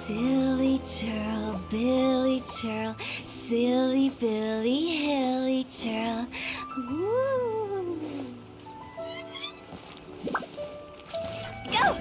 Silly churl, Billy churl, silly Billy, hilly churl. Woo! Go!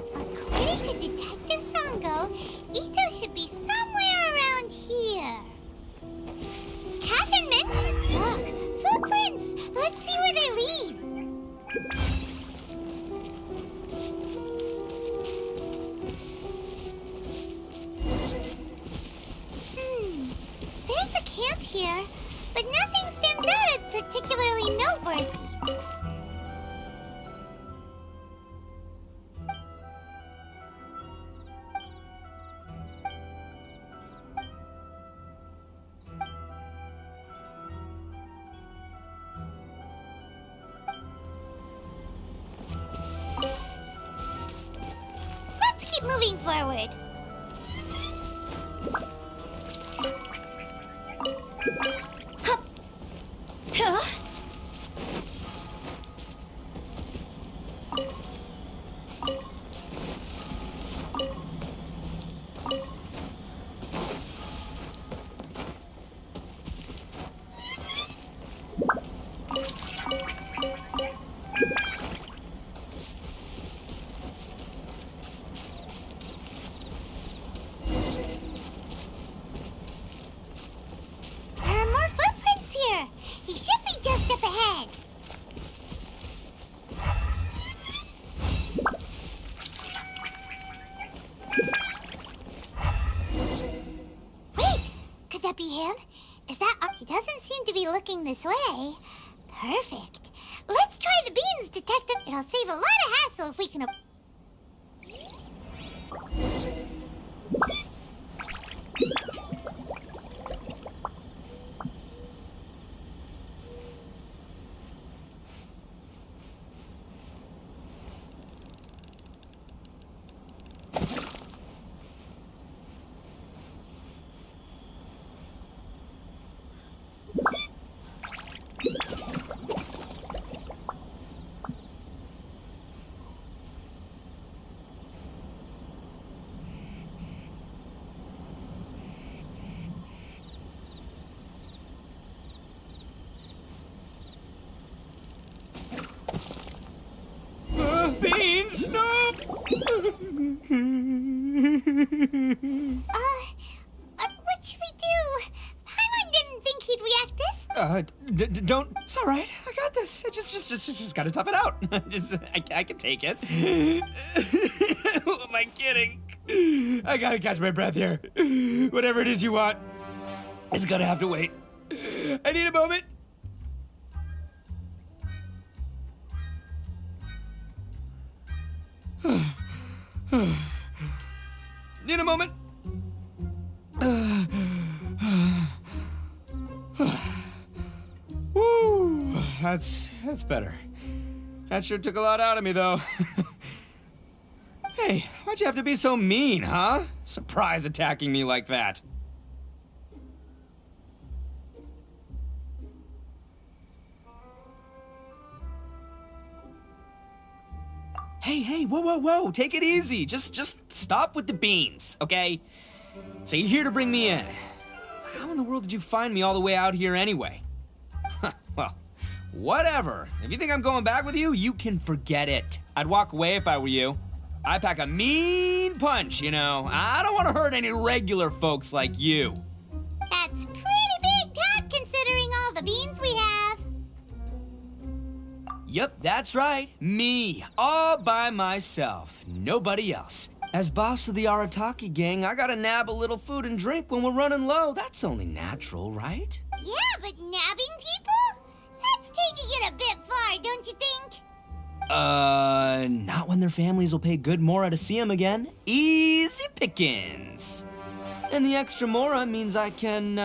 According to Detective Sango, Ito should be somewhere around here. Catherine mentioned... Look! Footprints! Let's see where they lead. There's a camp here, but nothing stands out as particularly noteworthy. Let's keep moving forward. Huh? There are more footprints here. He should be just up ahead. Wait, could that be him? Is that... He doesn't seem to be looking this way. Perfect. Let's try the beans, Detective. It'll save a lot of hassle if we can... Beans, no! What should we do? Paimon didn't think he'd react this. Don't. It's all right. I got this. I just gotta tough it out. I can take it. Who am I kidding? I gotta catch my breath here. Whatever it is you want, it's gonna have to wait. I need a moment. Need a moment. Woo, that's better. That sure took a lot out of me, though. Hey, why'd you have to be so mean, huh? Surprise attacking me like that. Hey, whoa, take it easy. Just stop with the beans, okay? So you're here to bring me in. How in the world did you find me all the way out here anyway? Well, whatever. If you think I'm going back with you, you can forget it. I'd walk away if I were you. I pack a mean punch, you know. I don't want to hurt any regular folks like you. That's pretty big talk considering all the beans we have. Yep, that's right. Me, all by myself. Nobody else. As boss of the Arataki gang, I gotta nab a little food and drink when we're running low. That's only natural, right? Yeah, but nabbing people? That's taking it a bit far, don't you think? Not when their families will pay good mora to see them again. Easy pickings. And the extra mora means I can,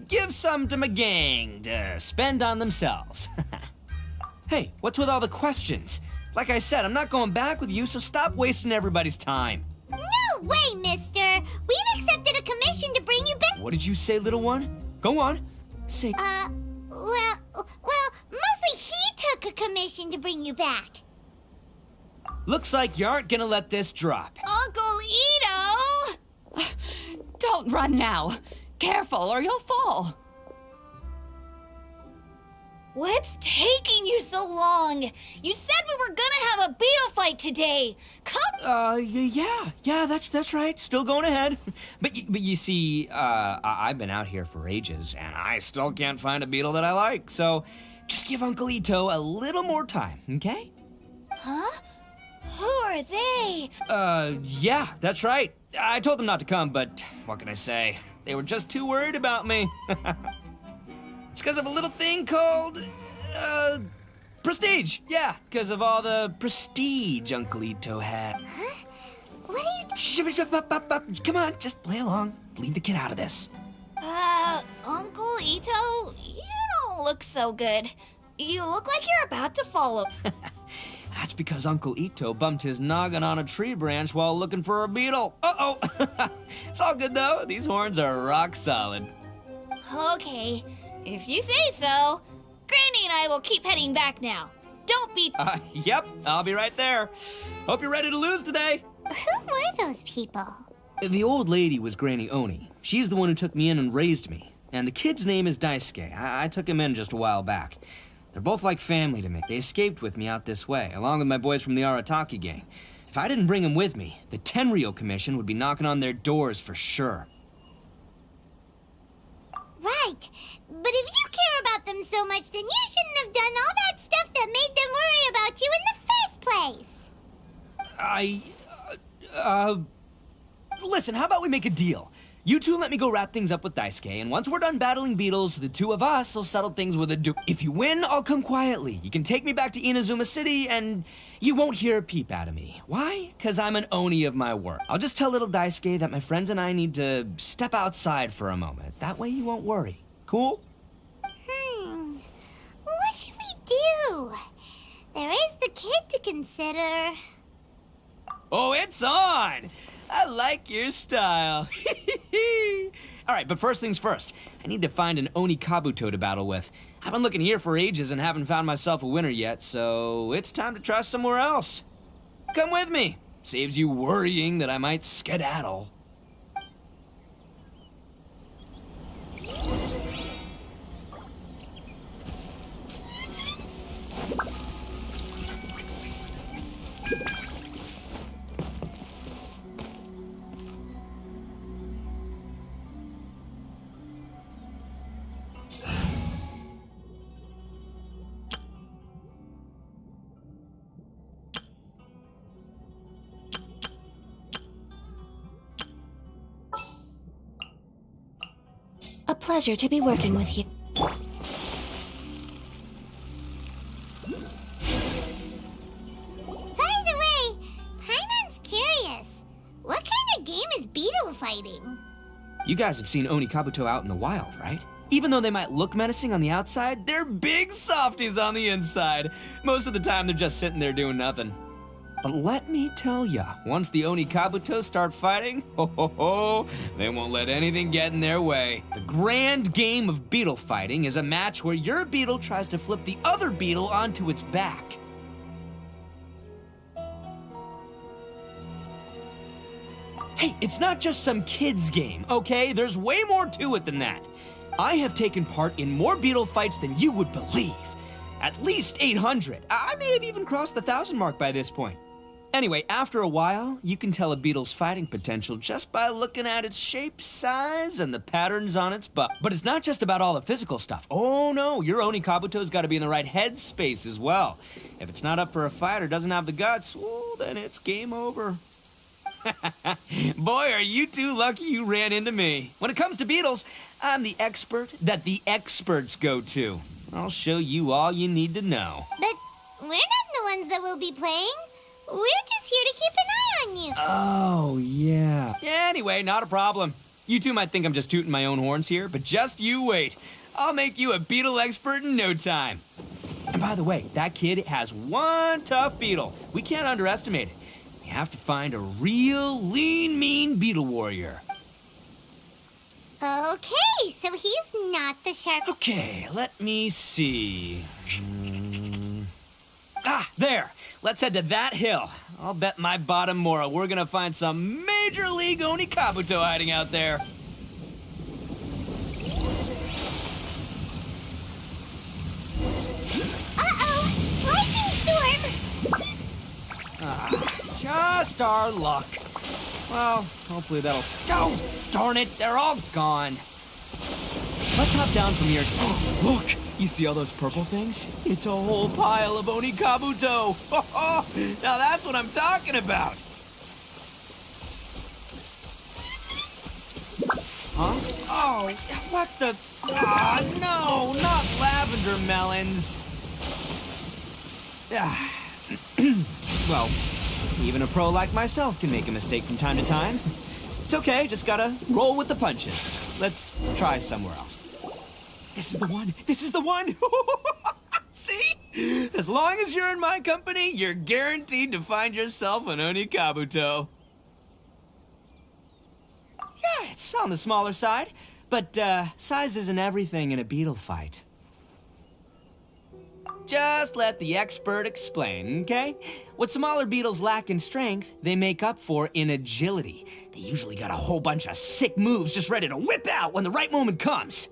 give some to my gang to spend on themselves. Hey, what's with all the questions? Like I said, I'm not going back with you, so stop wasting everybody's time. No way, mister! We've accepted a commission to bring you back. What did you say, little one? Go on. Say. Well, mostly he took a commission to bring you back. Looks like you aren't gonna let this drop. Uncle Ito! Don't run now. Careful or you'll fall. What's taking you so long? You said we were gonna have a beetle fight today. Come. Yeah, that's right. Still going ahead. But you see, I've been out here for ages, and I still can't find a beetle that I like. So, just give Uncle Ito a little more time, okay? Huh? Who are they? Yeah, that's right. I told them not to come, but what can I say? They were just too worried about me. It's because of a little thing called, prestige. Yeah, because of all the prestige Uncle Ito had. Huh? What are you... Come on, just play along. Leave the kid out of this. Uncle Ito, you don't look so good. You look like you're about to fall. That's because Uncle Ito bumped his noggin on a tree branch while looking for a beetle. Uh-oh. It's all good, though. These horns are rock solid. Okay, if you say so. Granny and I will keep heading back now. Don't be... Yep, I'll be right there. Hope you're ready to lose today. Who were those people? The old lady was Granny Oni. She's the one who took me in and raised me. And the kid's name is Daisuke. I took him in just a while back. They're both like family to me. They escaped with me out this way, along with my boys from the Arataki gang. If I didn't bring them with me, the Tenryo Commission would be knocking on their doors for sure. Right. But if you care about them so much, then you shouldn't have done all that stuff that made them worry about you in the first place. Listen, how about we make a deal? You two let me go wrap things up with Daisuke, and once we're done battling beetles, the two of us will settle things with a If you win, I'll come quietly. You can take me back to Inazuma City, and you won't hear a peep out of me. Why? Because I'm an Oni of my word. I'll just tell little Daisuke that my friends and I need to step outside for a moment. That way you won't worry. Cool? What should we do? There is the kid to consider. Oh, it's on! I like your style. All right, but first things first. I need to find an Oni Kabuto to battle with. I've been looking here for ages and haven't found myself a winner yet, so it's time to try somewhere else. Come with me. Saves you worrying that I might skedaddle. A pleasure to be working with you. By the way, Paimon's curious. What kind of game is beetle fighting? You guys have seen Oni Kabuto out in the wild, right? Even though they might look menacing on the outside, they're big softies on the inside. Most of the time, they're just sitting there doing nothing. But let me tell ya, once the Oni Kabuto start fighting, they won't let anything get in their way. The grand game of beetle fighting is a match where your beetle tries to flip the other beetle onto its back. Hey, it's not just some kid's game, okay? There's way more to it than that. I have taken part in more beetle fights than you would believe. At least 800. I may have even crossed the 1,000 mark by this point. Anyway, after a while, you can tell a beetle's fighting potential just by looking at its shape, size, and the patterns on its butt. But it's not just about all the physical stuff. Oh no, your Onikabuto's got to be in the right headspace as well. If it's not up for a fight or doesn't have the guts, well, then it's game over. Boy, are you two lucky you ran into me. When it comes to beetles, I'm the expert that the experts go to. I'll show you all you need to know. But we're not the ones that will be playing. We're just here to keep an eye on you. Oh, yeah. Anyway, not a problem. You two might think I'm just tooting my own horns here, but just you wait. I'll make you a beetle expert in no time. And by the way, that kid has one tough beetle. We can't underestimate it. You have to find a real lean, mean beetle warrior. Okay, so he's not the shark. Okay, let me see. There. Let's head to that hill. I'll bet my bottom moral we're gonna find some major league Onikabuto hiding out there. Uh-oh! Lightning storm! Just our luck. Well, hopefully that'll... Oh, darn it, they're all gone. Let's hop down from here. Oh, look, you see all those purple things? It's a whole pile of Onikabuto. Now that's what I'm talking about. Huh? Oh, what the... Ah, no, not lavender melons. Well, even a pro like myself can make a mistake from time to time. It's okay, just gotta roll with the punches. Let's try somewhere else. This is the one! This is the one! See? As long as you're in my company, you're guaranteed to find yourself an Onikabuto. Yeah, it's on the smaller side, but size isn't everything in a beetle fight. Just let the expert explain, okay? What smaller beetles lack in strength, they make up for in agility. They usually got a whole bunch of sick moves just ready to whip out when the right moment comes.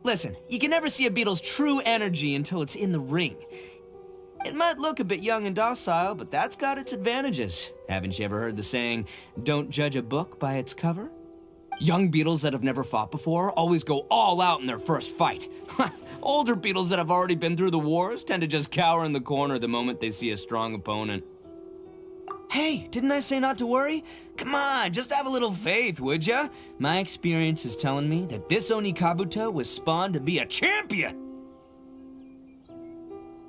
Listen, you can never see a beetle's true energy until it's in the ring. It might look a bit young and docile, but that's got its advantages. Haven't you ever heard the saying, don't judge a book by its cover? Young beetles that have never fought before always go all out in their first fight. Older beetles that have already been through the wars tend to just cower in the corner the moment they see a strong opponent. Hey, didn't I say not to worry? Come on, just have a little faith, would ya? My experience is telling me that this Onikabuto was spawned to be a champion!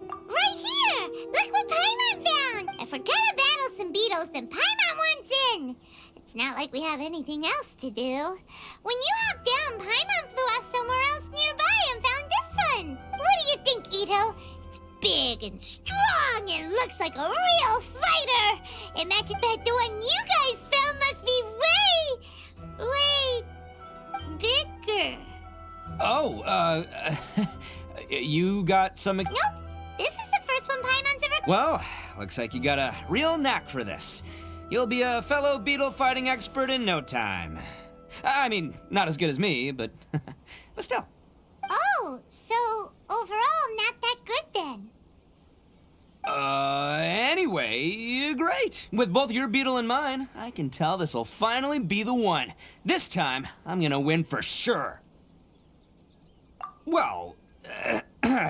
Right here! Look what Paimon found! If we're gonna battle some beetles, then Paimon wants in! It's not like we have anything else to do. When you hopped down, Paimon flew off somewhere else nearby and found this one! What do you think, Ito? It's big and strong and looks like a real fighter! It matches that the one you guys found must be way bigger. Oh, you got some... Nope, this is the first one Paimon's ever... Well, looks like you got a real knack for this. You'll be a fellow beetle fighting expert in no time. I mean, not as good as me, but still. Oh, so overall not that good then. Anyway, great. With both your beetle and mine, I can tell this'll finally be the one. This time, I'm gonna win for sure. Well,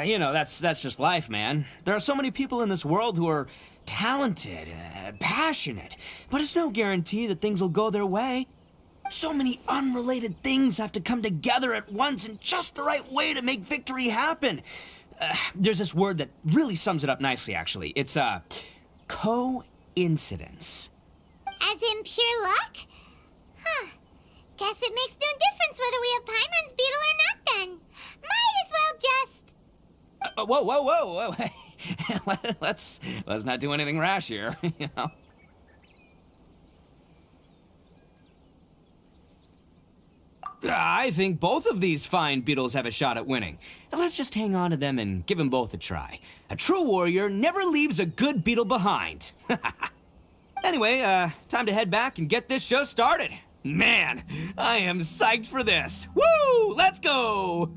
you know, that's just life, man. There are so many people in this world who are talented, passionate, but it's no guarantee that things will go their way. So many unrelated things have to come together at once in just the right way to make victory happen. There's this word that really sums it up nicely, actually. It's, coincidence. As in pure luck? Huh. Guess it makes no difference whether we have Paimon's beetle or not then. Might as well just... Whoa. Let's not do anything rash here, you know. I think both of these fine beetles have a shot at winning. Let's just hang on to them and give them both a try. A true warrior never leaves a good beetle behind. Anyway, time to head back and get this show started. Man, I am psyched for this. Woo! Let's go!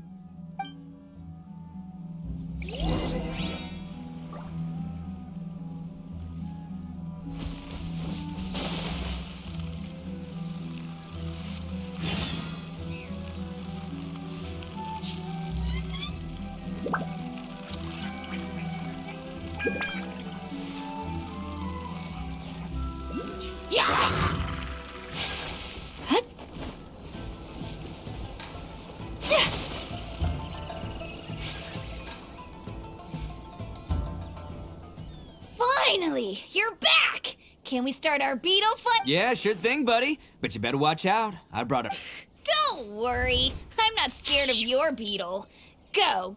Finally, you're back! Can we start our beetle fight? Yeah, sure thing, buddy. But you better watch out. I brought a... Don't worry, I'm not scared of your beetle. Go,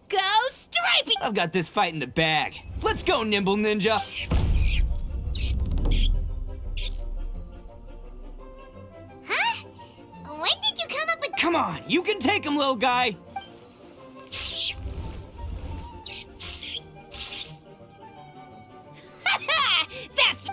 Stripey! I've got this fight in the bag. Let's go, Nimble Ninja. Huh? When did you come up with... Come on, you can take him, little guy. That's...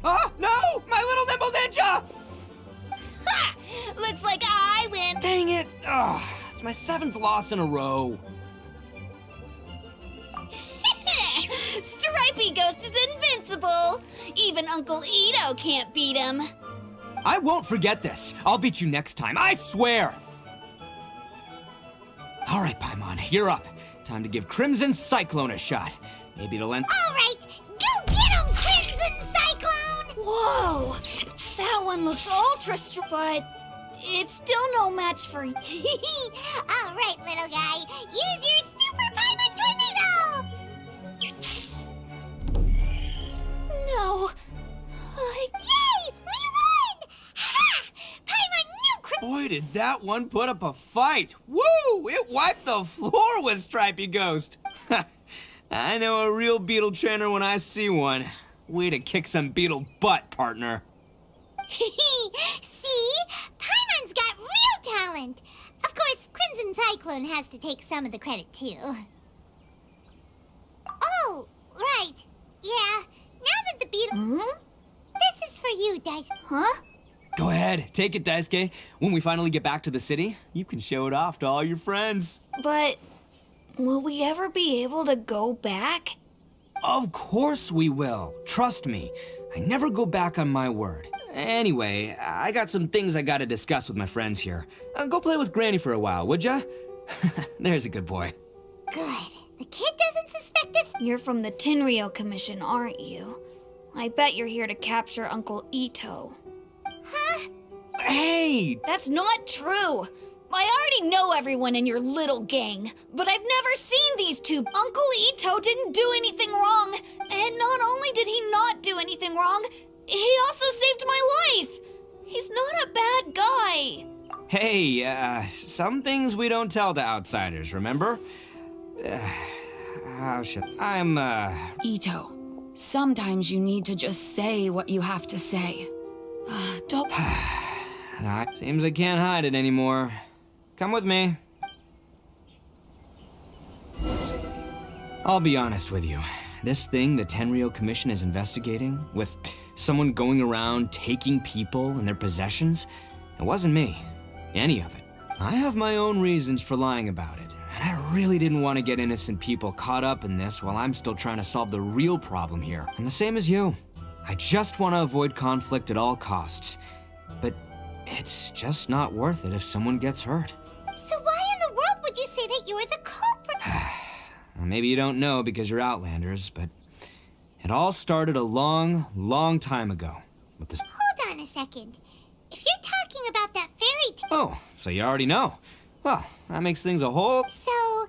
Oh, no! My little Nimble Ninja! Ha! Looks like I win. Dang it! Ugh, it's my 7th loss in a row. Stripey Ghost is invincible. Even Uncle Ito can't beat him. I won't forget this. I'll beat you next time, I swear! All right, Paimon, you're up. Time to give Crimson Cyclone a shot. Maybe it'll end... All right, go get him, Crimson Cyclone! Whoa! That one looks ultra strong, but it's still no match for you. All right, little guy, use your Super Paimon Tornado! No. Yay! We won! Ha! Paimon new Boy, did that one put up a fight. Woo! It wiped the floor with Stripey Ghost. I know a real beetle trainer when I see one. Way to kick some beetle butt, partner. See? Paimon's got real talent. Of course, Crimson Cyclone has to take some of the credit, too. Oh, right. Yeah, now that the beetle... Hmm? This is for you, Dice. Huh? Go ahead, take it, Daisuke. When we finally get back to the city, you can show it off to all your friends. But will we ever be able to go back? Of course we will. Trust me. I never go back on my word. Anyway, I got some things I gotta discuss with my friends here. Go play with Granny for a while, would ya? There's a good boy. Good. The kid doesn't suspect it. You're from the Tenryou Commission, aren't you? I bet you're here to capture Uncle Ito. Huh? Hey! That's not true! I already know everyone in your little gang, but I've never seen these two. Uncle Ito didn't do anything wrong, and not only did he not do anything wrong, he also saved my life! He's not a bad guy. Hey, some things we don't tell to outsiders, remember? How should... Ito, sometimes you need to just say what you have to say. Don't... Seems I can't hide it anymore. Come with me. I'll be honest with you. This thing the Tenryou Commission is investigating, with someone going around taking people and their possessions, it wasn't me. Any of it. I have my own reasons for lying about it, and I really didn't want to get innocent people caught up in this while I'm still trying to solve the real problem here. And the same as you. I just want to avoid conflict at all costs. But it's just not worth it if someone gets hurt. So why in the world would you say that you were the culprit? Well, maybe you don't know because you're Outlanders, but it all started a long, long time ago. With this... Hold on a second. If you're talking about that fairy tale... Oh, so you already know. Well, that makes things a whole... So,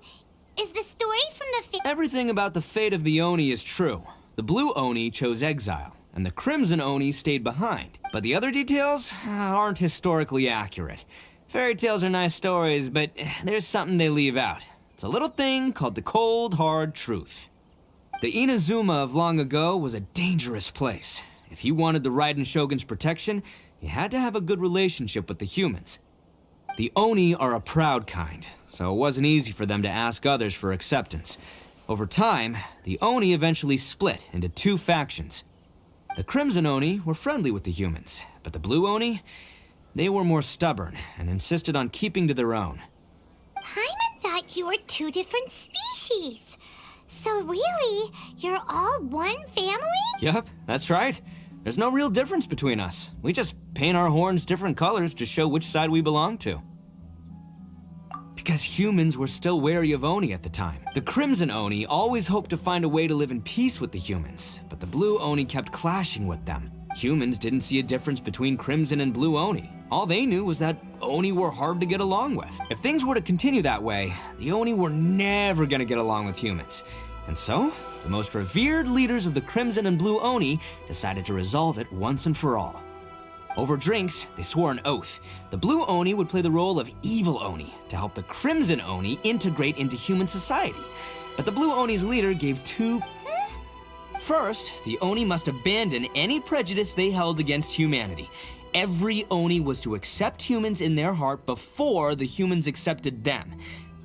is the story from the Everything about the fate of the Oni is true. The blue Oni chose exile, and the crimson Oni stayed behind. But the other details aren't historically accurate. Fairy tales are nice stories, but there's something they leave out. It's a little thing called the cold, hard truth. The Inazuma of long ago was a dangerous place. If you wanted the Raiden Shogun's protection, you had to have a good relationship with the humans. The Oni are a proud kind, so it wasn't easy for them to ask others for acceptance. Over time, the Oni eventually split into two factions. The Crimson Oni were friendly with the humans, but the Blue Oni, they were more stubborn and insisted on keeping to their own. Paimon thought you were two different species. So really, you're all one family? Yup, that's right. There's no real difference between us. We just paint our horns different colors to show which side we belong to. Because humans were still wary of Oni at the time. The Crimson Oni always hoped to find a way to live in peace with the humans, but the Blue Oni kept clashing with them. Humans didn't see a difference between Crimson and Blue Oni. All they knew was that Oni were hard to get along with. If things were to continue that way, the Oni were never gonna get along with humans. And so, the most revered leaders of the Crimson and Blue Oni decided to resolve it once and for all. Over drinks, they swore an oath. The Blue Oni would play the role of evil Oni to help the Crimson Oni integrate into human society. But the Blue Oni's leader gave two... First, the Oni must abandon any prejudice they held against humanity. Every Oni was to accept humans in their heart before the humans accepted them.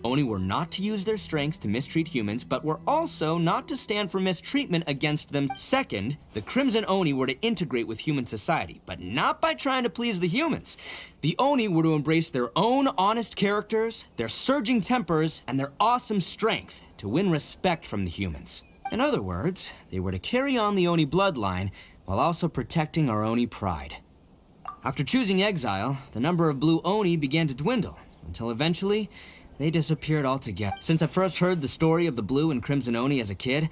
Oni were not to use their strength to mistreat humans, but were also not to stand for mistreatment against them. Second, the Crimson Oni were to integrate with human society, but not by trying to please the humans. The Oni were to embrace their own honest characters, their surging tempers, and their awesome strength to win respect from the humans. In other words, they were to carry on the Oni bloodline while also protecting our Oni pride. After choosing exile, the number of Blue Oni began to dwindle, until eventually, they disappeared altogether. Since I first heard the story of the Blue and Crimson Oni as a kid,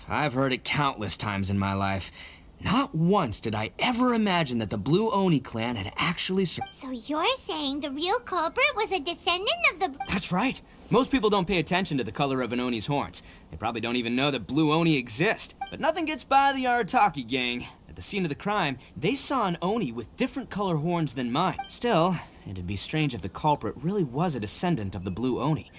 I've heard it countless times in my life. Not once did I ever imagine that the Blue Oni clan had actually So you're saying the real culprit was a descendant of the... That's right. Most people don't pay attention to the color of an Oni's horns. They probably don't even know that Blue Oni exist. But nothing gets by the Arataki gang. At the scene of the crime, they saw an Oni with different color horns than mine. Still, it'd be strange if the culprit really was a descendant of the Blue Oni.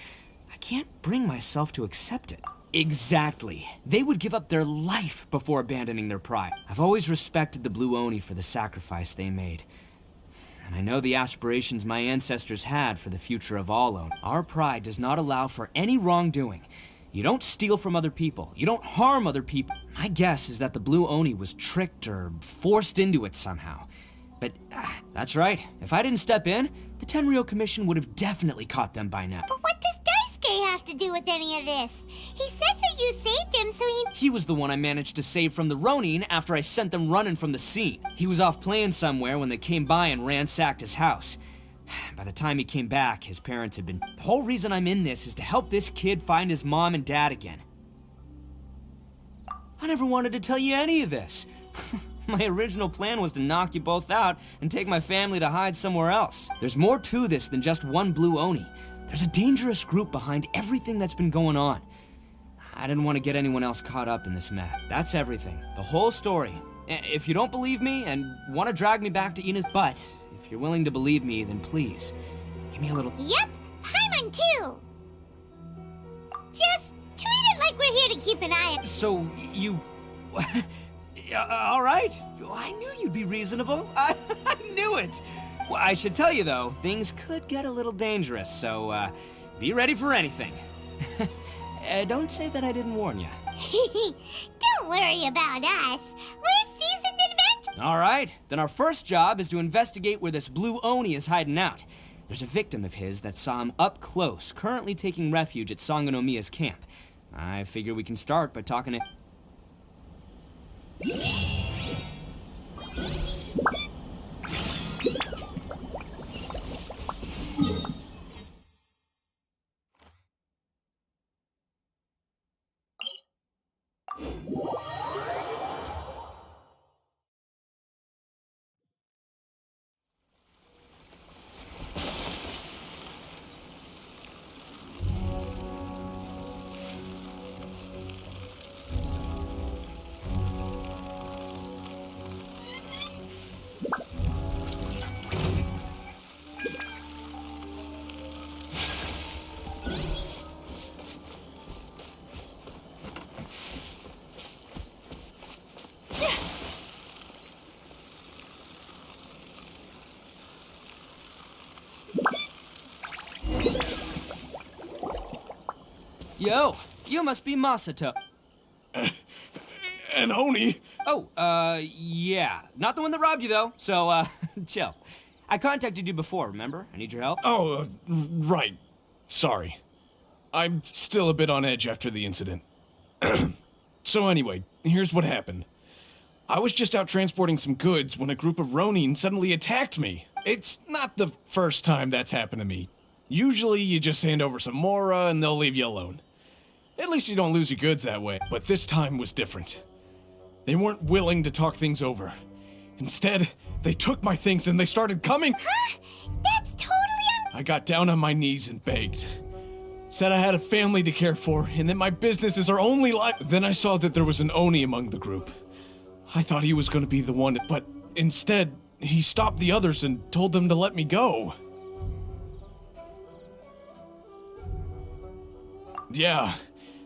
I can't bring myself to accept it. Exactly. They would give up their life before abandoning their pride. I've always respected the Blue Oni for the sacrifice they made. And I know the aspirations my ancestors had for the future of all Oni. Our pride does not allow for any wrongdoing. You don't steal from other people. You don't harm other people. My guess is that the Blue Oni was tricked or forced into it somehow. But that's right. If I didn't step in, the Tenryou Commission would have definitely caught them by now. But what does Daisuke have to do with any of this? He said that you saved him, so He was the one I managed to save from the Ronin after I sent them running from the scene. He was off playing somewhere when they came by and ransacked his house. By the time he came back, his parents had been... The whole reason I'm in this is to help this kid find his mom and dad again. I never wanted to tell you any of this. My original plan was to knock you both out and take my family to hide somewhere else. There's more to this than just one Blue Oni. There's a dangerous group behind everything that's been going on. I didn't want to get anyone else caught up in this mess. That's everything. The whole story. If you don't believe me and want to drag me back to Ina's butt, if you're willing to believe me, then please, give me a little... Yep, Paimon too! Just treat it like we're here to keep an eye on... So, you... all right. I knew you'd be reasonable. I knew it. Well, I should tell you, though, things could get a little dangerous, so, be ready for anything. Don't say that I didn't warn you. Don't worry about us. We're seasoned adventurers. All right. Then our first job is to investigate where this Blue Oni is hiding out. There's a victim of his that saw him up close, currently taking refuge at Sangonomiya's camp. I figure we can start by talking to... Yo, you must be Masato. An Oni? Oh, yeah. Not the one that robbed you, though, so, chill. I contacted you before, remember? I need your help. Oh, right. Sorry. I'm still a bit on edge after the incident. So anyway, here's what happened. I was just out transporting some goods when a group of Ronin suddenly attacked me. It's not the first time that's happened to me. Usually you just hand over some Mora and they'll leave you alone. At least you don't lose your goods that way. But this time was different. They weren't willing to talk things over. Instead, they took my things and they started coming. Huh? That's totally I got down on my knees and begged. Said I had a family to care for and that my business is our only life. Then I saw that there was an Oni among the group. I thought he was going to be the one, but instead, he stopped the others and told them to let me go. Yeah,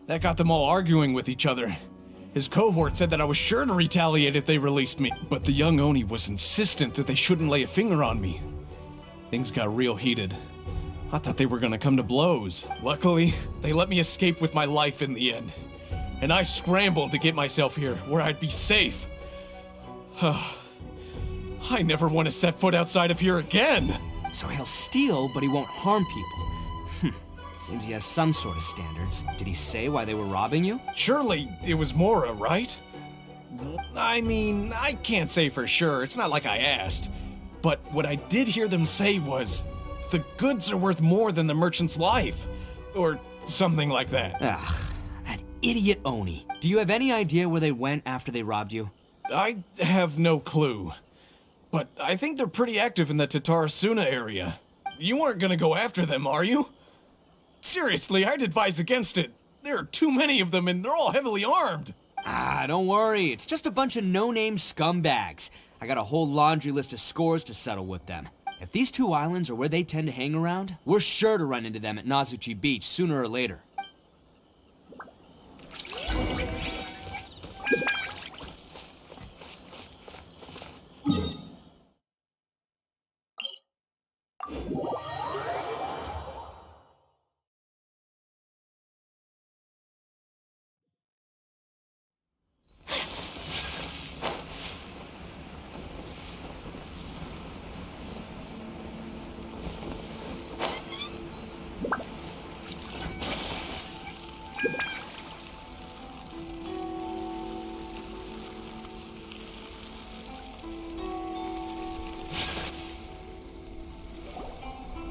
that got them all arguing with each other. His cohort said that I was sure to retaliate if they released me, but the young Oni was insistent that they shouldn't lay a finger on me. Things got real heated. I thought they were gonna come to blows. Luckily, they let me escape with my life in the end. And I scrambled to get myself here, where I'd be safe. I never want to set foot outside of here again! So he'll steal, but he won't harm people. Seems he has some sort of standards. Did he say why they were robbing you? Surely it was Mora, right? I mean, I can't say for sure. It's not like I asked. But what I did hear them say was, the goods are worth more than the merchant's life. Or something like that. Ugh, that idiot Oni. Do you have any idea where they went after they robbed you? I have no clue. But I think they're pretty active in the Tatarasuna area. You aren't gonna go after them, are you? Seriously, I'd advise against it. There are too many of them and they're all heavily armed. Don't worry. It's just a bunch of no-name scumbags. I got a whole laundry list of scores to settle with them. If these two islands are where they tend to hang around, we're sure to run into them at Nazuchi Beach sooner or later.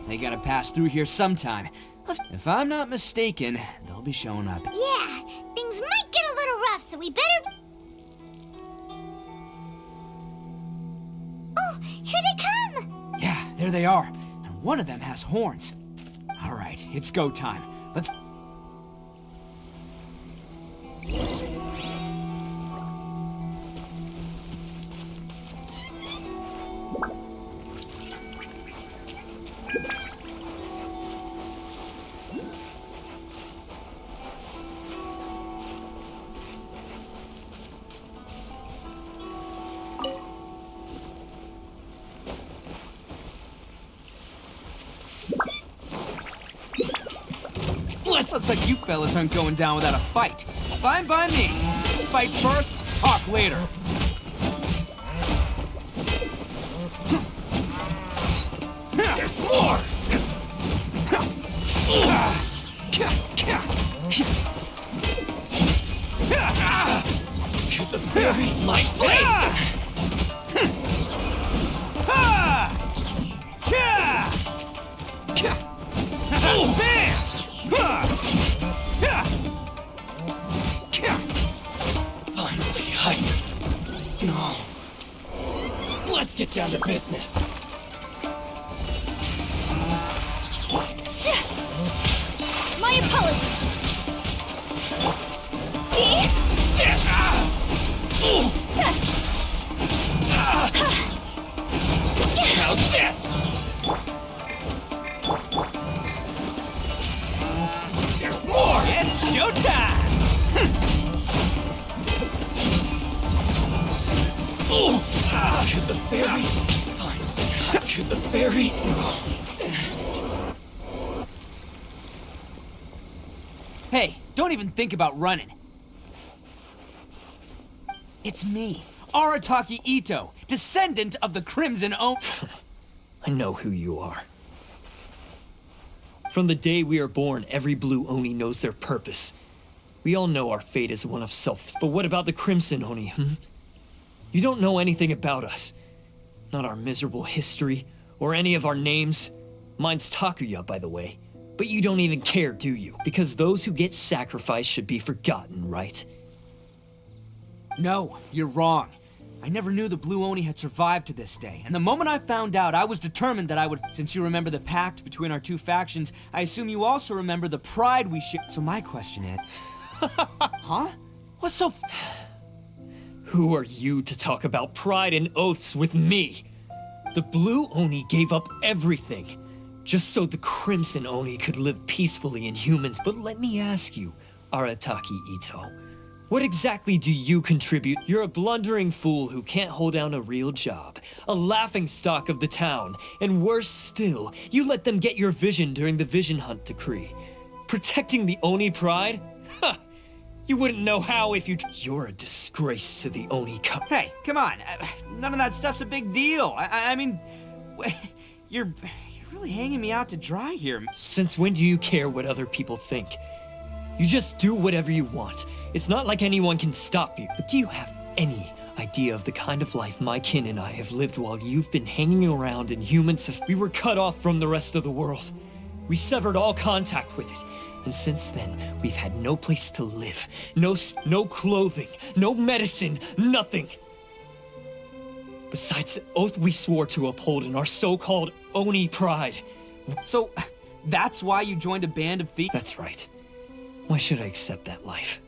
They gotta pass through here sometime. If I'm not mistaken, they'll be showing up. Yeah, things might get a little rough, so we better... Oh, here they come! Yeah, there they are. And one of them has horns. All right, it's go time. Let's... Looks like you fellas aren't going down without a fight. Fine by me. Fight first, talk later. There's more! To the very light blade! Finally, No. Let's get down to business. My apologies. See? How's this? There's more! It's showtime! To the ferry. Finally, to the ferry. Hey, don't even think about running. It's me, Arataki Ito, descendant of the Crimson Oni. I know who you are. From the day we are born, every Blue Oni knows their purpose. We all know our fate is one of self. But what about the Crimson Oni, You don't know anything about us. Not our miserable history, or any of our names. Mine's Takuya, by the way. But you don't even care, do you? Because those who get sacrificed should be forgotten, right? No, you're wrong. I never knew the Blue Oni had survived to this day, and the moment I found out, I was determined that I would. Since you remember the pact between our two factions, I assume you also remember the pride we share. So my question is... Huh? What's so... Who are you to talk about pride and oaths with me? The Blue Oni gave up everything, just so the Crimson Oni could live peacefully in humans. But let me ask you, Arataki Ito, what exactly do you contribute? You're a blundering fool who can't hold down a real job, a laughingstock of the town, and worse still, you let them get your vision during the Vision Hunt decree. Protecting the Oni pride? Ha! You wouldn't know how if you... You're a disgrace to the Oni cup. Hey, come on. None of that stuff's a big deal. I mean... You're really hanging me out to dry here. Since when do you care what other people think? You just do whatever you want. It's not like anyone can stop you. But do you have any idea of the kind of life my kin and I have lived while you've been hanging around in human society? We were cut off from the rest of the world. We severed all contact with it. And since then, we've had no place to live. No clothing, no medicine, nothing. Besides the oath we swore to uphold in our so-called Oni pride. So, that's why you joined a band of thieves? That's right. Why should I accept that life?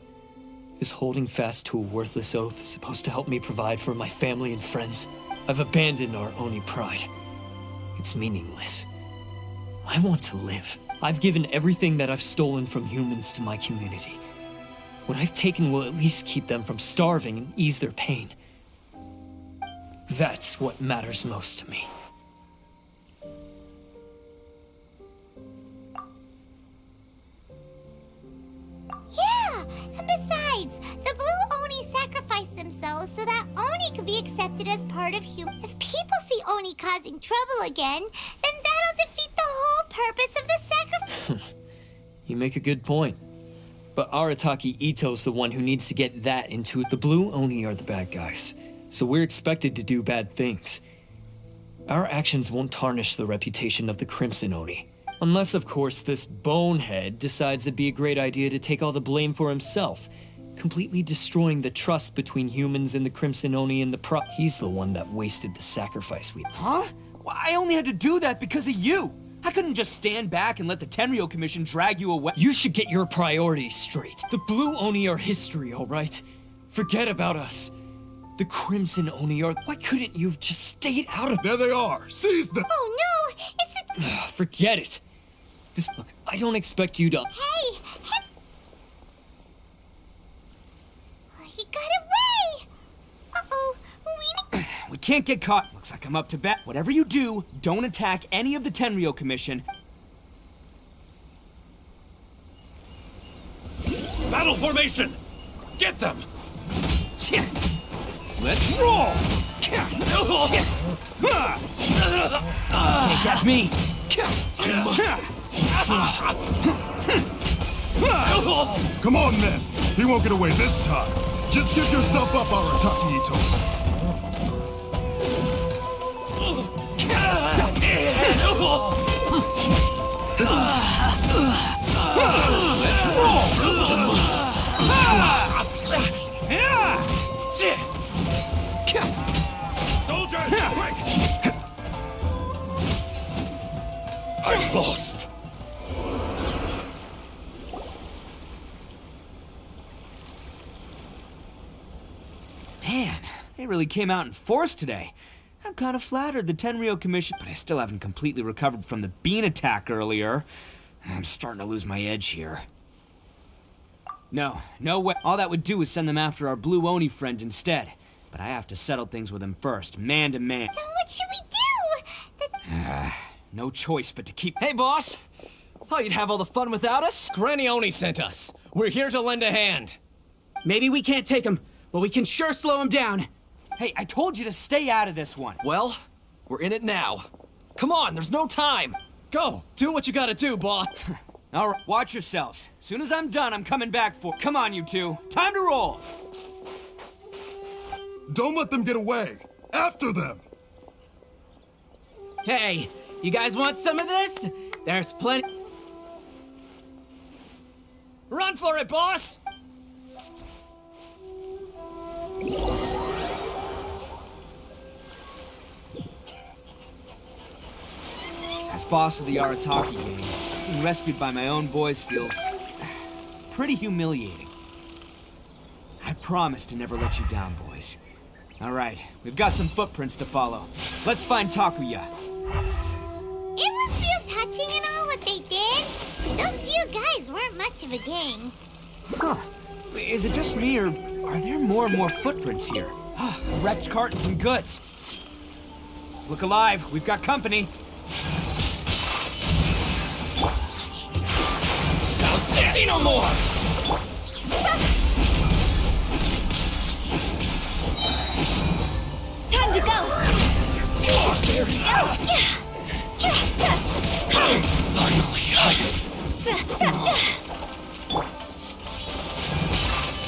Is holding fast to a worthless oath supposed to help me provide for my family and friends? I've abandoned our Oni pride. It's meaningless. I want to live. I've given everything that I've stolen from humans to my community. What I've taken will at least keep them from starving and ease their pain. That's what matters most to me. Yeah, and besides, the Blue Oni sacrificed themselves so that Oni could be accepted as part of human. If people see Oni causing trouble again, then that'll defeat the whole purpose of the sacrifice. You make a good point. But Arataki Ito's the one who needs to get that into it. The Blue Oni are the bad guys, so we're expected to do bad things. Our actions won't tarnish the reputation of the Crimson Oni. Unless, of course, this bonehead decides it'd be a great idea to take all the blame for himself, completely destroying the trust between humans and the Crimson Oni and the He's the one that wasted the sacrifice we... Huh? Well, I only had to do that because of you. I couldn't just stand back and let the Tenryo Commission drag you away. You should get your priorities straight. The Blue Oni are history, all right? Forget about us. The Crimson Oni are... Why couldn't you have just stayed out of... There they are! Seize them! Oh no! It's a... Forget it. Look, I don't expect you to... Hey! He got away! Uh-oh, We can't get caught. Looks like I'm up to bat. Whatever you do, don't attack any of the Tenryo Commission. Battle formation! Get them! Let's roll! Can't catch me! I must... Come on, men! He won't get away this time! Just give yourself up, Arataki Ito! Let's roll! Soldiers, quick! I lost! Man, they really came out in force today. I'm kind of flattered the Tenryo Commission, but I still haven't completely recovered from the bean attack earlier. I'm starting to lose my edge here. No way. All that would do is send them after our Blue Oni friend instead. But I have to settle things with him first, man to man. Then what should we do? No choice but to keep... Hey, boss! Thought you'd have all the fun without us? Granny Oni sent us. We're here to lend a hand. Maybe we can't take him, but we can sure slow him down. Hey, I told you to stay out of this one. Well, we're in it now. Come on, there's no time. Go, do what you gotta do, boss. All right, watch yourselves. Soon as I'm done, I'm coming back for. Come on, you two. Time to roll. Don't let them get away. After them. Hey, you guys want some of this? There's plenty. Run for it, boss! As boss of the Arataki gang, being rescued by my own boys feels pretty humiliating. I promise to never let you down, boys. All right, we've got some footprints to follow. Let's find Takuya. It was real touching and all what they did. Those few guys weren't much of a gang. Huh. Is it just me, or are there more and more footprints here? A wrecked cart and some goods. Look alive, we've got company. See no more! Time to go!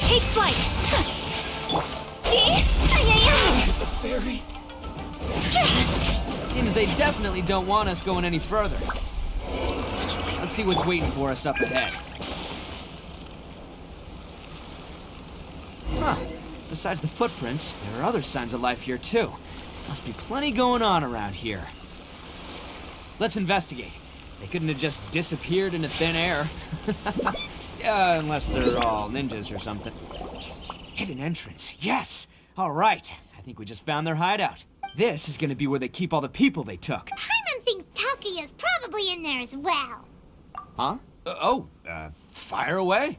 Take flight! Seems they definitely don't want us going any further. Let's see what's waiting for us up ahead. Huh. Besides the footprints, there are other signs of life here too. Must be plenty going on around here. Let's investigate. They couldn't have just disappeared into thin air. Yeah, unless they're all ninjas or something. Hidden entrance, yes! All right, I think we just found their hideout. This is gonna be where they keep all the people they took. Paimon thinks Takuya's probably in there as well. Huh? Fire away?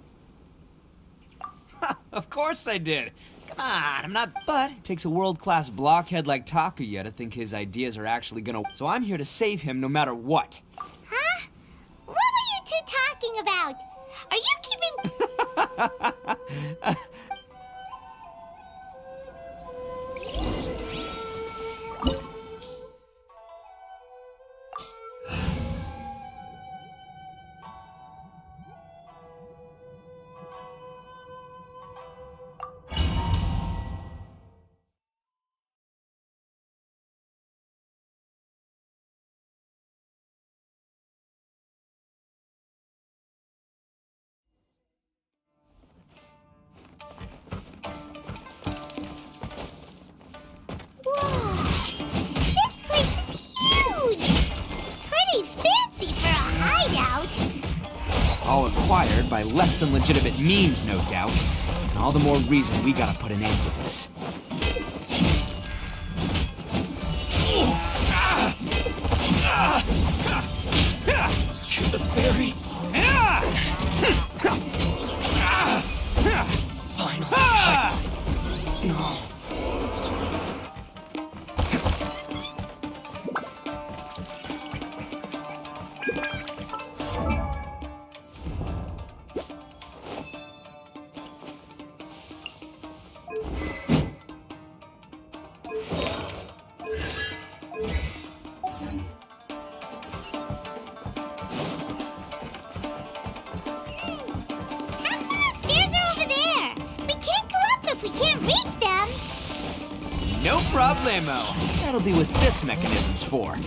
Of course I did. Come on, I'm not. But it takes a world-class blockhead like Takuya to think his ideas are actually gonna. So I'm here to save him no matter what. Huh? What were you two talking about? Are you keeping... Whoa! This place is huge! Pretty fancy for a hideout. All acquired by less than legitimate means, no doubt. And all the more reason we gotta put an end to this. To the ferry. Finally. No. How come the stairs are over there? We can't go up if we can't reach them. No problemo. That'll be what this mechanism's for.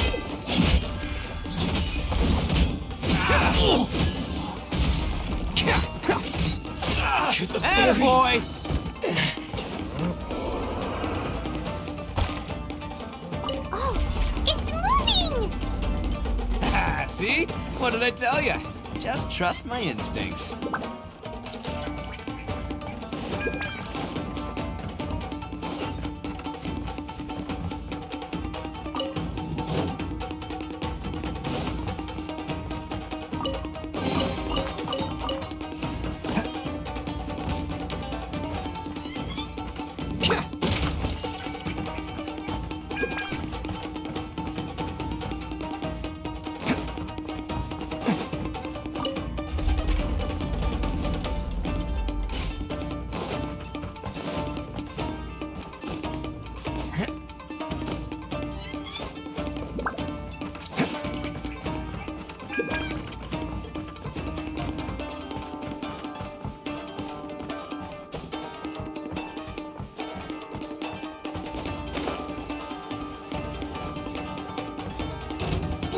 Attaboy! Oh, it's moving! See? What did I tell you? Just trust my instincts.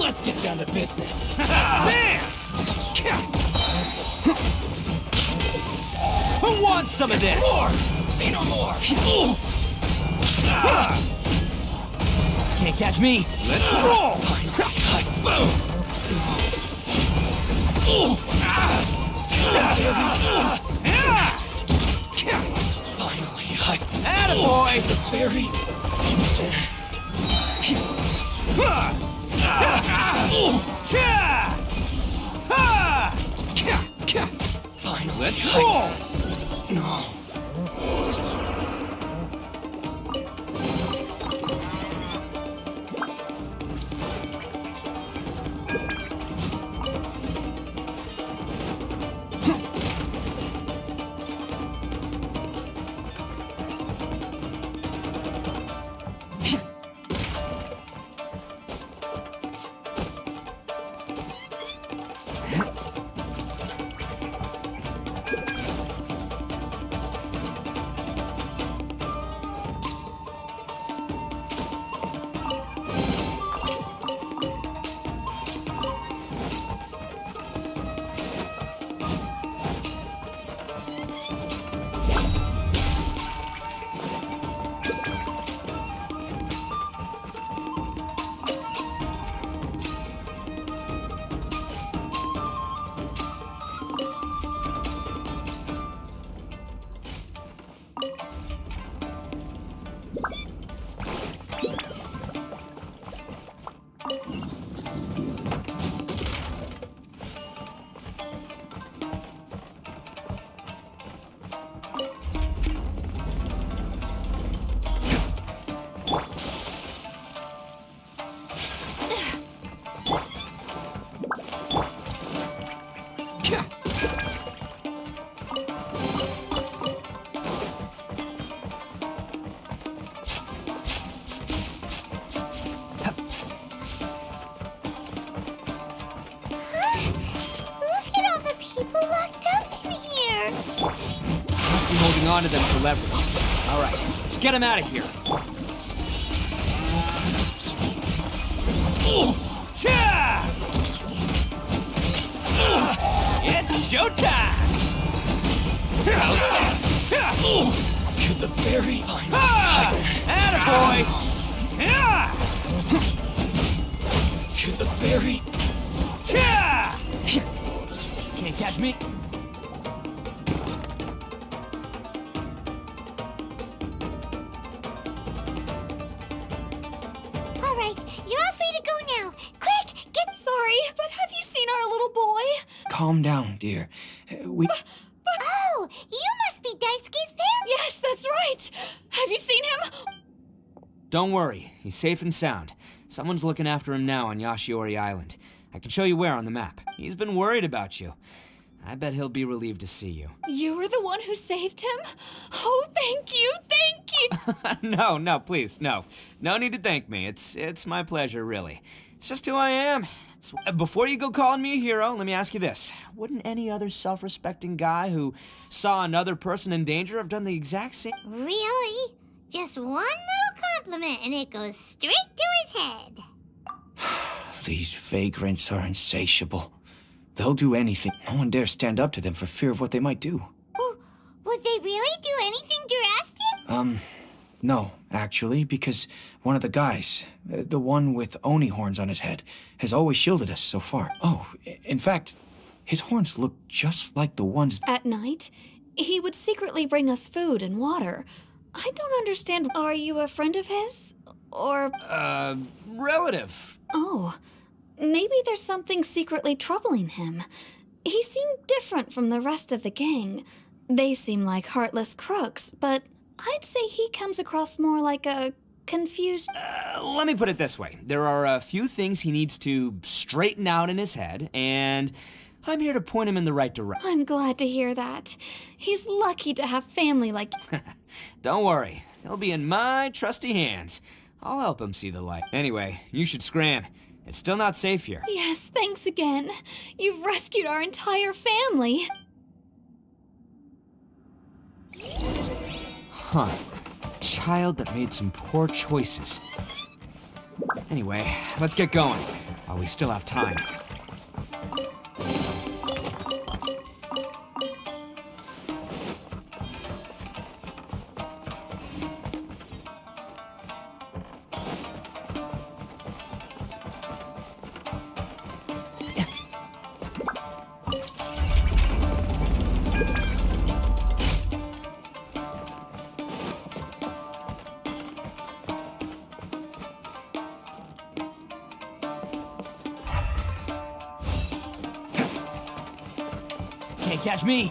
Let's get down to business. Bam! Who wants some of this? More! Say no more! Can't catch me. Let's roll! Attaboy! Fairy! Finally! Let's roll! No. Holding on to them for leverage. All right, let's get him out of here. It's showtime! To the fairy! Attaboy! To the fairy! Can't catch me. All right, you're all free to go now. Quick, get... Sorry, but have you seen our little boy? Calm down, dear. We. Oh, you must be Daisuke's parent. Yes, that's right. Have you seen him? Don't worry, he's safe and sound. Someone's looking after him now on Yashiori Island. I can show you where on the map. He's been worried about you. I bet he'll be relieved to see you. You were the one who saved him? Oh, thank you, thank you. No, please, no. No need to thank me. It's my pleasure, really. It's just who I am. Before you go calling me a hero, let me ask you this. Wouldn't any other self-respecting guy who saw another person in danger have done the exact same? Really? Just one little compliment and it goes straight to his head. These vagrants are insatiable. They'll do anything. No one dares stand up to them for fear of what they might do. Oh, would they really do anything drastic? No, actually, because one of the guys, the one with Oni horns on his head, has always shielded us so far. Oh, in fact, his horns look just like the ones... At night, he would secretly bring us food and water. I don't understand. Are you a friend of his? Or... Relative. Oh, maybe there's something secretly troubling him. He seemed different from the rest of the gang. They seem like heartless crooks, but I'd say he comes across more like a confused... Let me put it this way. There are a few things he needs to straighten out in his head, and I'm here to point him in the right direction. I'm glad to hear that. He's lucky to have family like... Don't worry. He'll be in my trusty hands. I'll help him see the light. Anyway, you should scram. It's still not safe here. Yes, thanks again. You've rescued our entire family. Huh. Child that made some poor choices. Anyway, let's get going. I'll while we still have time. Can't catch me.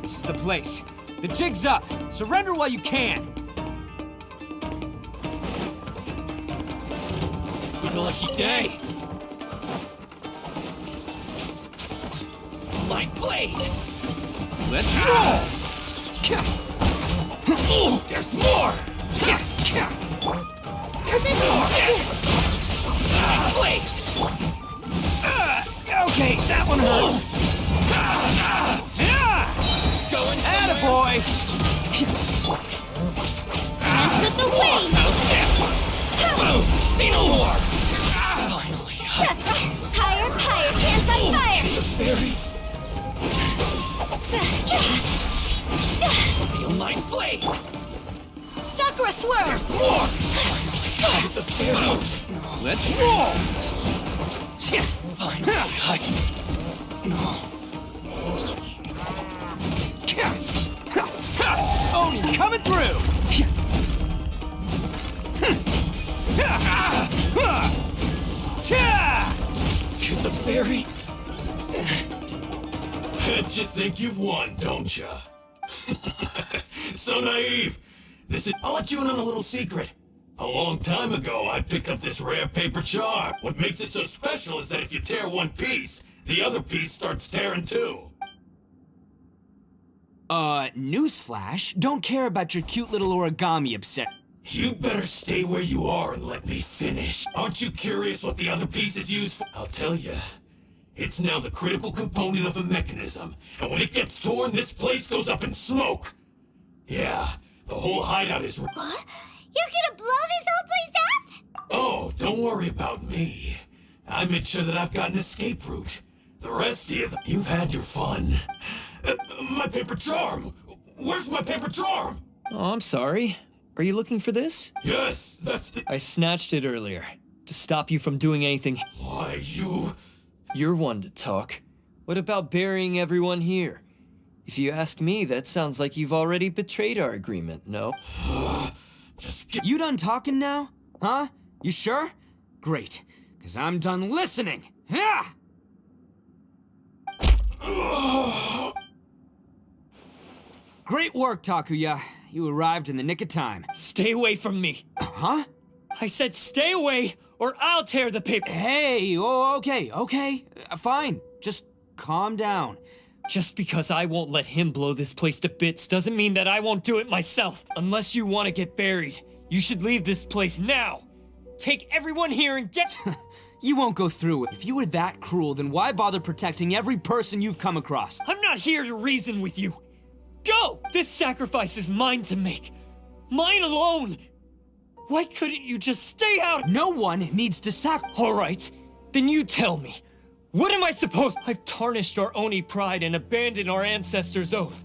This is the place. The jig's up. Surrender while you can. It's a lucky day. My blade. Let's roll. Oh, there's more. My blade. Okay, that one hurt. Going Attaboy! Dance with the wind! How's this? See no more. Finally. Higher, higher, hands on fire! The fairy. Feel my blade. Sakura swirl! There's more. Finally. The fairy. Let's roll! Finally. No. Oni coming through! To the fairy. Bet you think you've won, don't ya? So naive. I'll let you in on a little secret. A long time ago, I picked up this rare paper charm. What makes it so special is that if you tear one piece, the other piece starts tearing too. Newsflash, don't care about your cute little origami upset. You better stay where you are and let me finish. Aren't you curious what the other piece is used for? I'll tell you. It's now the critical component of a mechanism, and when it gets torn, this place goes up in smoke. Yeah, the whole hideout is... What? You're gonna blow this whole place up? Oh, don't worry about me. I made sure that I've got an escape route. The rest of you, you've had your fun. My paper charm! Where's my paper charm? Oh, I'm sorry. Are you looking for this? Yes, that's... I snatched it earlier to stop you from doing anything. Why, you... You're one to talk. What about burying everyone here? If you ask me, that sounds like you've already betrayed our agreement, no? Just get... You done talking now? Huh? You sure? Great, because I'm done listening. Yeah! Great work, Takuya. You arrived in the nick of time. Stay away from me. Huh? I said stay away, or I'll tear the paper. Hey, okay. Fine. Just calm down. Just because I won't let him blow this place to bits doesn't mean that I won't do it myself. Unless you want to get buried, you should leave this place now. Take everyone here and get... You won't go through it. If you were that cruel, then why bother protecting every person you've come across? I'm not here to reason with you. go! This sacrifice is mine to make. Mine alone! Why couldn't you just stay out? No one needs to All right, then you tell me. What am I supposed? I've tarnished our Oni pride and abandoned our ancestors' oath.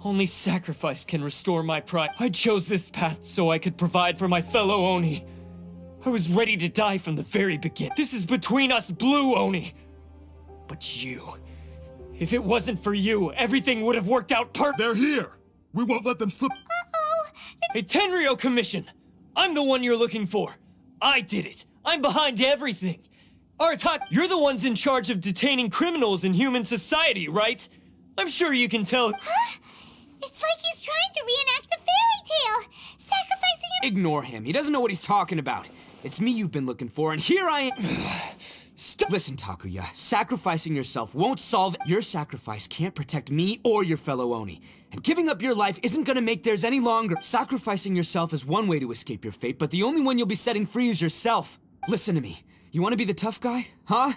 Only sacrifice can restore my pride. I chose this path so I could provide for my fellow Oni. I was ready to die from the very beginning. This is between us blue Oni. But you... If it wasn't for you, everything would have worked out They're here! We won't let them slip. Uh-oh. Hey, Tenryo Commission! I'm the one you're looking for. I did it. I'm behind everything. Aratak, you're the ones in charge of detaining criminals in human society, right? I'm sure you can tell. Huh? It's like he's trying to reenact the fairy tale. Sacrificing him. Ignore him. He doesn't know what he's talking about. It's me you've been looking for, and here I am. Stop. Listen, Takuya. Sacrificing yourself won't solve. Your sacrifice can't protect me or your fellow Oni. And giving up your life isn't gonna make theirs any longer. Sacrificing yourself is one way to escape your fate, but the only one you'll be setting free is yourself. Listen to me. You want to be the tough guy? Huh?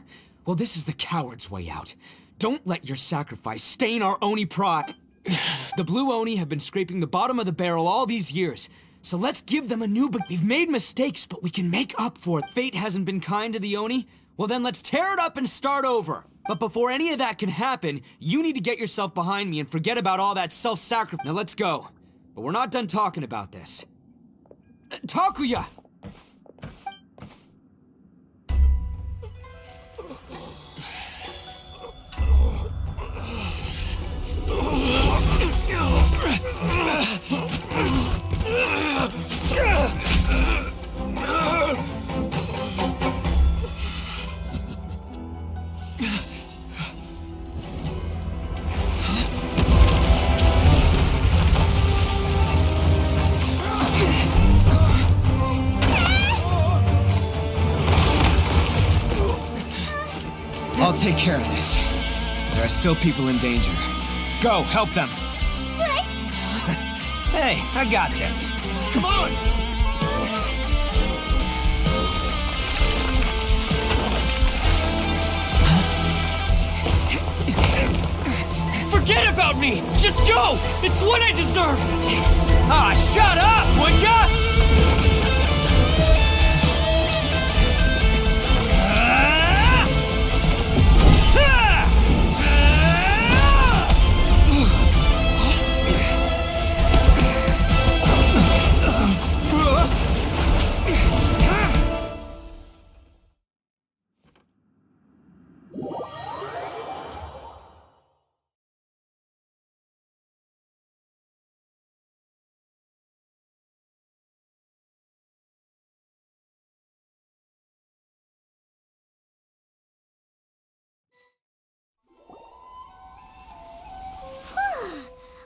Well, this is the coward's way out. Don't let your sacrifice stain our Oni pride. The blue Oni have been scraping the bottom of the barrel all these years. So let's give them a new We've made mistakes, but we can make up for it. Fate hasn't been kind to the Oni? Well then let's tear it up and start over. But before any of that can happen, you need to get yourself behind me and forget about all that self-sacrifice. Now let's go. But we're not done talking about this. Takuya! I'll take care of this. There are still people in danger. Go, help them. What? Hey, I got this. Come on! Forget about me! Just go! It's what I deserve! Ah, shut up, would ya?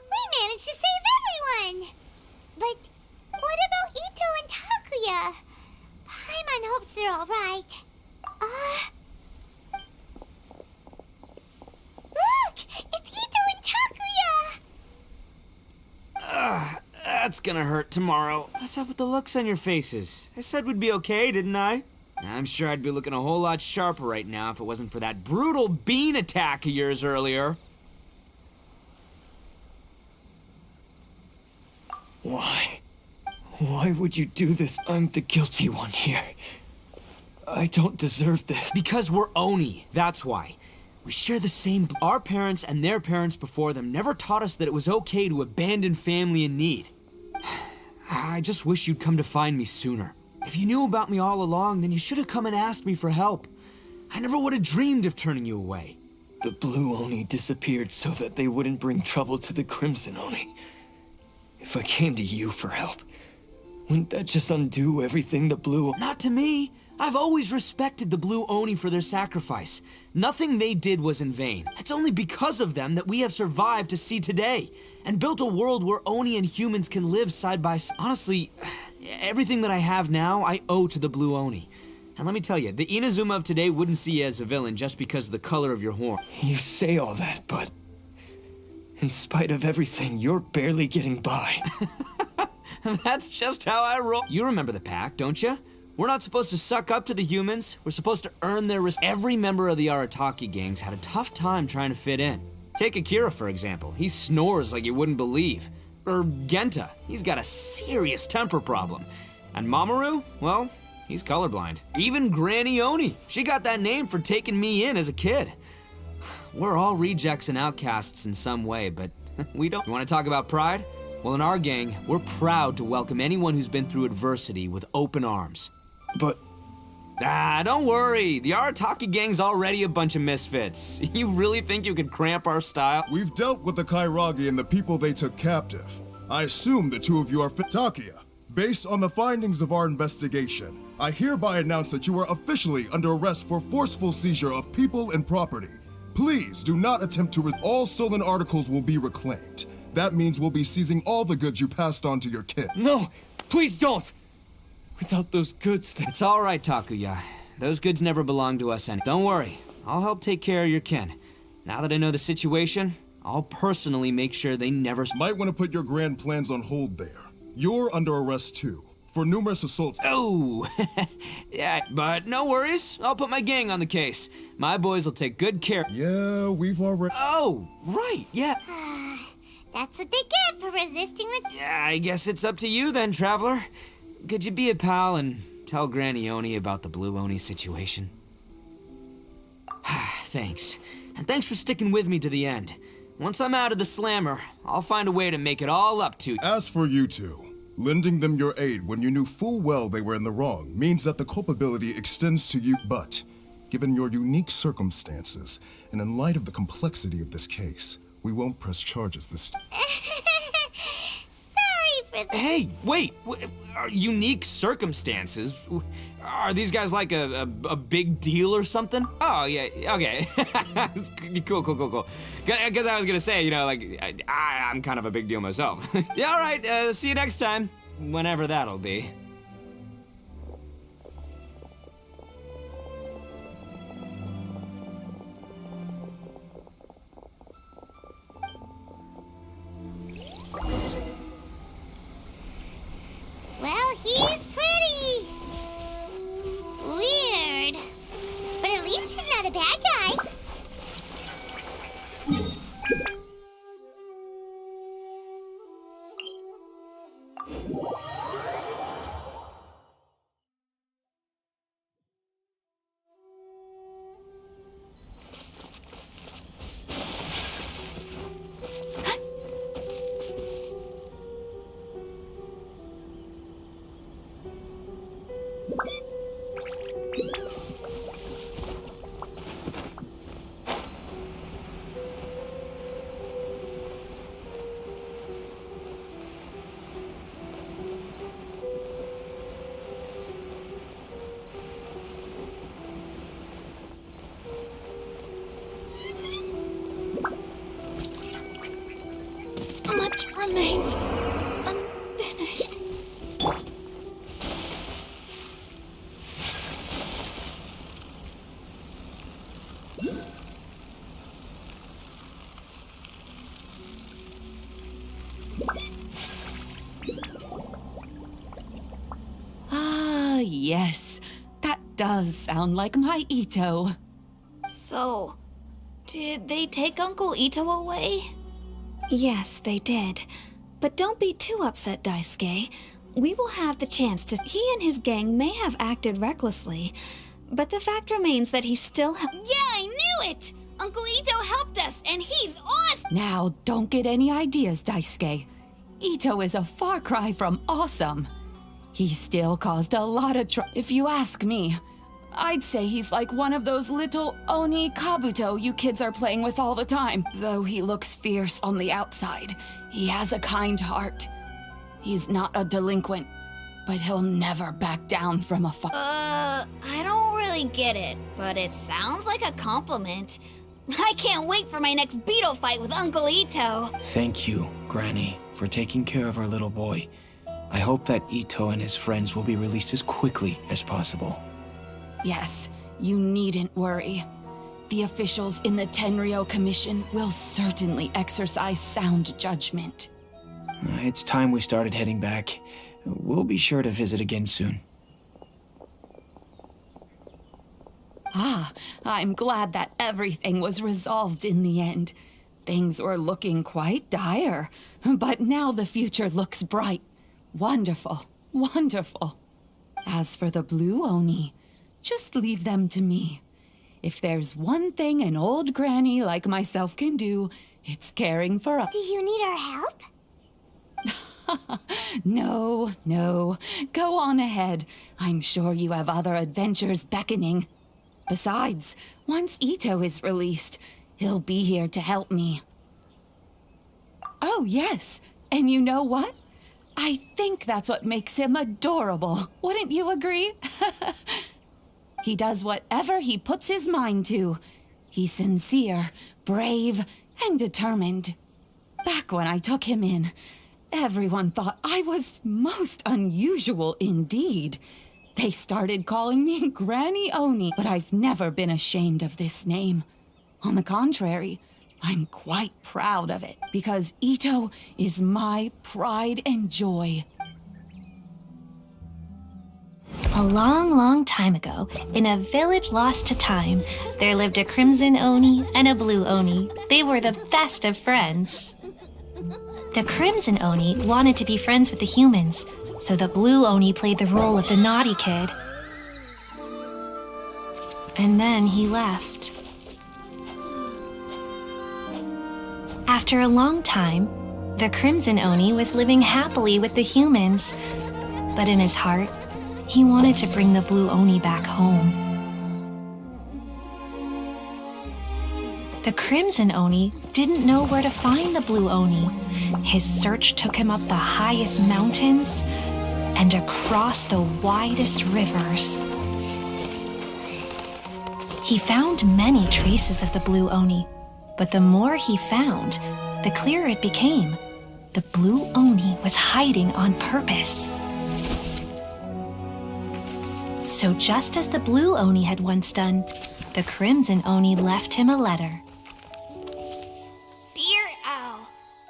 We managed to save everyone! But what about Ito and Takuya? Paimon hopes they're alright. Look! It's Ito and Takuya! That's gonna hurt tomorrow. What's up with the looks on your faces? I said we'd be okay, didn't I? I'm sure I'd be looking a whole lot sharper right now if it wasn't for that brutal bean attack of yours earlier. Why? Why would you do this? I'm the guilty one here. I don't deserve this. Because we're Oni, that's why. We share the same Our parents and their parents before them never taught us that it was okay to abandon family in need. I just wish you'd come to find me sooner. If you knew about me all along, then you should have come and asked me for help. I never would have dreamed of turning you away. The Blue Oni disappeared so that they wouldn't bring trouble to the Crimson Oni. If I came to you for help, wouldn't that just undo everything the Blue... Not to me. I've always respected the Blue Oni for their sacrifice. Nothing they did was in vain. It's only because of them that we have survived to see today, and built a world where Oni and humans can live side by side. Honestly, everything that I have now, I owe to the Blue Oni. And let me tell you, the Inazuma of today wouldn't see you as a villain just because of the color of your horn. You say all that, but... in spite of everything, you're barely getting by. That's just how I roll. You remember the pact, don't you? We're not supposed to suck up to the humans. We're supposed to earn their respect. Every member of the Arataki gangs had a tough time trying to fit in. Take Akira, for example. He snores like you wouldn't believe. Or Genta, he's got a serious temper problem. And Mamoru, well, he's colorblind. Even Granny Oni, she got that name for taking me in as a kid. We're all rejects and outcasts in some way, but we don't. You want to talk about pride? Well, in our gang, we're proud to welcome anyone who's been through adversity with open arms. But Don't worry. The Arataki gang's already a bunch of misfits. You really think you could cramp our style? We've dealt with the Kairagi and the people they took captive. I assume the two of you are Takia. Based on the findings of our investigation, I hereby announce that you are officially under arrest for forceful seizure of people and property. Please do not attempt to all stolen articles will be reclaimed. That means we'll be seizing all the goods you passed on to your kid. No, please don't! Without those goods, It's all right, Takuya. Those goods never belonged to us Don't worry. I'll help take care of your kin. Now that I know the situation, I'll personally make sure they never... Might want to put your grand plans on hold there. You're under arrest too, for numerous assaults. Oh, yeah, but no worries. I'll put my gang on the case. My boys will take good care. Yeah, we've already... Oh, right, yeah. That's what they get for resisting the... Yeah, I guess it's up to you then, Traveler. Could you be a pal and tell Granny Oni about the Blue Oni situation? Thanks. And thanks for sticking with me to the end. Once I'm out of the slammer, I'll find a way to make it all up to you. As for you two, lending them your aid when you knew full well they were in the wrong means that the culpability extends to you. But, given your unique circumstances, and in light of the complexity of this case, we won't press charges this time. Sorry for the... Hey, wait! Unique circumstances? Are these guys like a big deal or something? Oh, yeah, okay. Cool. Because I was gonna say, I'm kind of a big deal myself. Yeah, all right, see you next time. Whenever that'll be. Well, he's pretty. Weird. But at least he's not a bad guy. Much remains unfinished. Ah, yes. That does sound like my Ito. So, did they take Uncle Ito away? Yes, they did. But don't be too upset, Daisuke. We will have the chance to... He and his gang may have acted recklessly, but the fact remains that he still... Yeah, I knew it! Uncle Ito helped us, and he's awesome! Now, don't get any ideas, Daisuke. Ito is a far cry from awesome. He still caused a lot of trouble. If you ask me, I'd say he's like one of those little Oni Kabuto you kids are playing with all the time. Though he looks fierce on the outside, he has a kind heart. He's not a delinquent, but he'll never back down from a fight. I don't really get it, but it sounds like a compliment. I can't wait for my next beetle fight with Uncle Ito. Thank you, Granny, for taking care of our little boy. I hope that Ito and his friends will be released as quickly as possible. Yes, you needn't worry. The officials in the Tenryo Commission will certainly exercise sound judgment. It's time we started heading back. We'll be sure to visit again soon. Ah, I'm glad that everything was resolved in the end. Things were looking quite dire, but now the future looks bright. Wonderful, wonderful. As for the blue Oni, just leave them to me. If there's one thing an old granny like myself can do, it's caring for us. Do you need our help? No, no. Go on ahead. I'm sure you have other adventures beckoning. Besides, once Ito is released, he'll be here to help me. Oh, yes. And you know what? I think that's what makes him adorable. Wouldn't you agree? He does whatever he puts his mind to. He's sincere, brave, and determined. Back when I took him in, everyone thought I was most unusual indeed. They started calling me Granny Oni, but I've never been ashamed of this name. On the contrary, I'm quite proud of it, because Ito is my pride and joy. A long, long time ago, in a village lost to time, there lived a crimson Oni and a blue Oni. They were the best of friends. The crimson Oni wanted to be friends with the humans, so the blue Oni played the role of the naughty kid. And then he left. After a long time, the crimson Oni was living happily with the humans, but in his heart, he wanted to bring the blue Oni back home. The crimson Oni didn't know where to find the blue Oni. His search took him up the highest mountains and across the widest rivers. He found many traces of the blue Oni, but the more he found, the clearer it became. The blue Oni was hiding on purpose. So just as the blue Oni had once done, the crimson Oni left him a letter. Dear Al,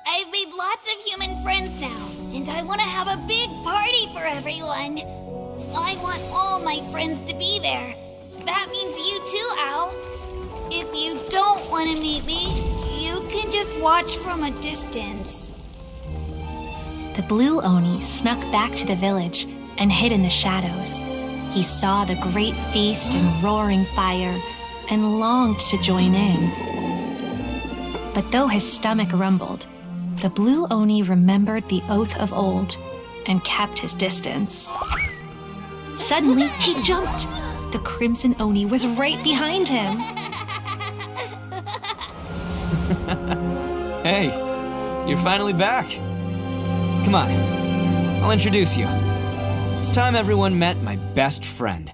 I've made lots of human friends now, and I want to have a big party for everyone. I want all my friends to be there. That means you too, Al. If you don't want to meet me, you can just watch from a distance. The blue Oni snuck back to the village and hid in the shadows. He saw the great feast and roaring fire and longed to join in. But though his stomach rumbled, the blue Oni remembered the oath of old and kept his distance. Suddenly, he jumped. The crimson Oni was right behind him. Hey, you're finally back. Come on, I'll introduce you. It's time everyone met my best friend.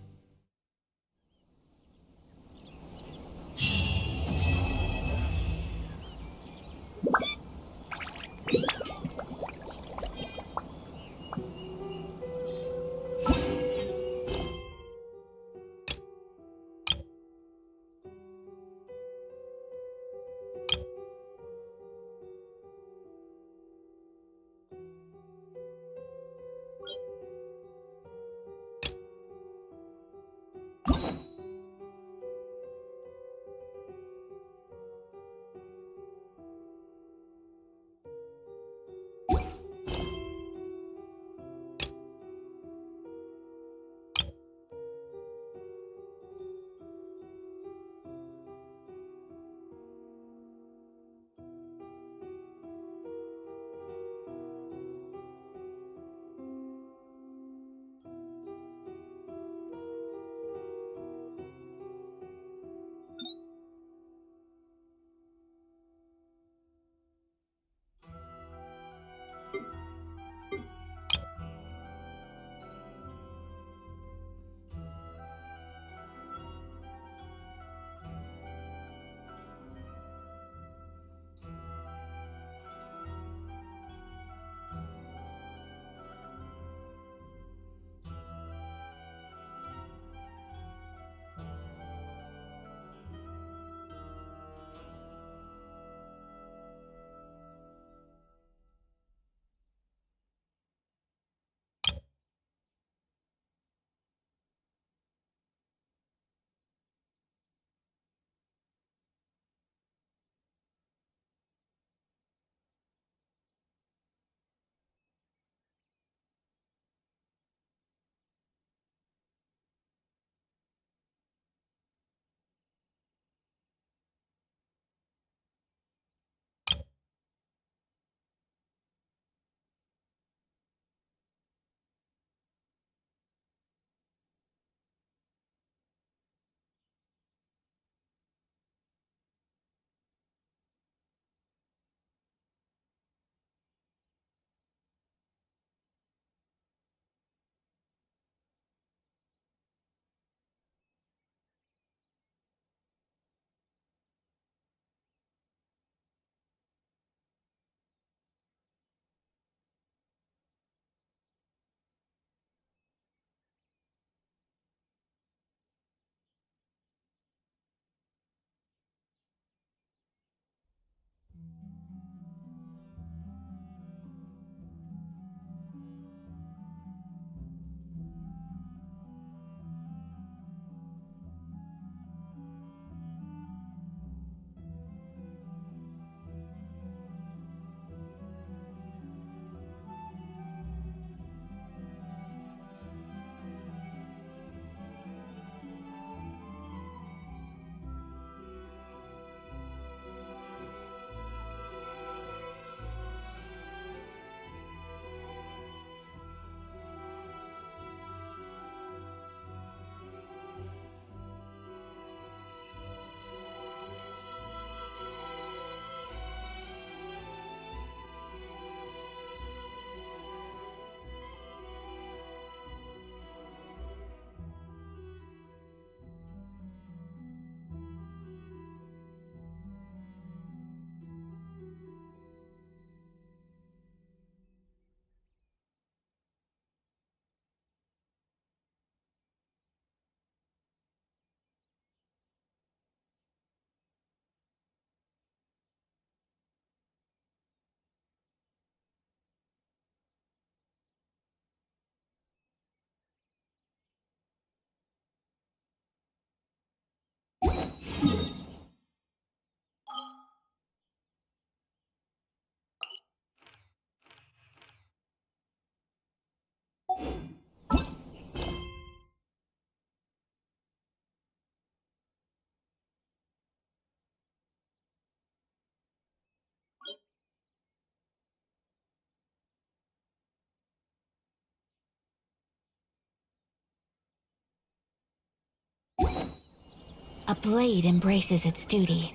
A blade embraces its duty.